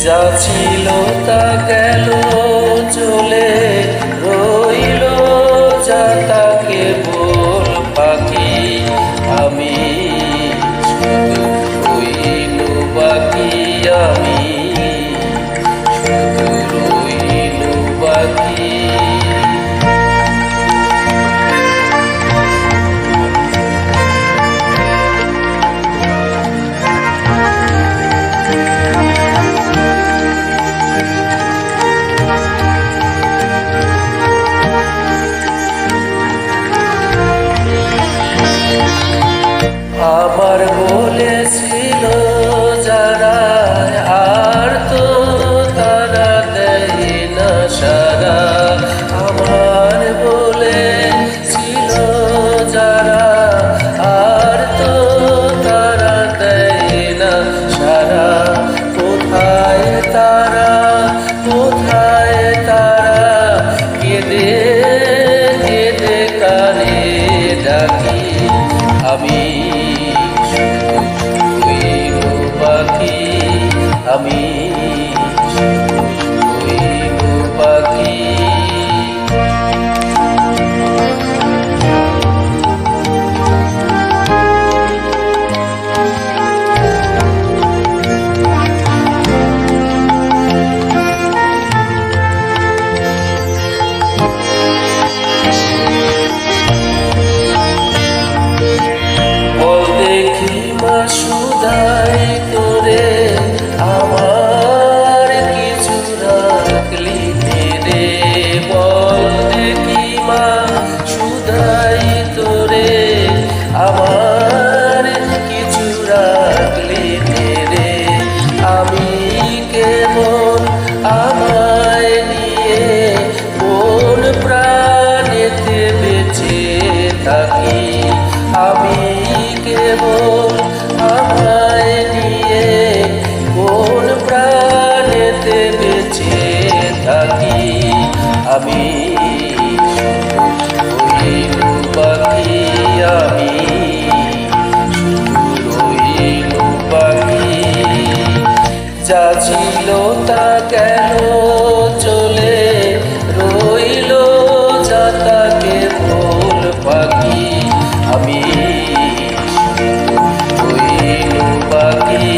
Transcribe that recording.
যা ছিল তা গেল চলে, রইল যা তাকে বল পাখি। আমি শুধু রইল বাকি, আমি শুধু রইল বাকি। আমার বলেছিল যারা, আর তো তারা দেয় না সারা। আমার বলেছিল যারা, আর তো তারা দেয় না সারা। কোথায় তারা, কোথায় তারা, কেঁদে কেঁদে কানে ডাকি। আমি রইল বাকি, আমি রইল বাকি। সুধাই তোরে আমার কিছু রাখলি রে, বল দেখি মা সুধাই তোরে আমার কিছু রাখলি রে। আমি কেমন আমায় নিয়ে কোন প্রাণেতে বেঁচে থাকি। আমি কেবল আমায় নিয়ে কোন প্রাণেতে বেঁচে থাকি। আমি রইল বাকি, আমি রইল বাকি। যা ছিল তা গেল চলে, রইল যা তাকে বল পাখি। আমি রইল বাকি।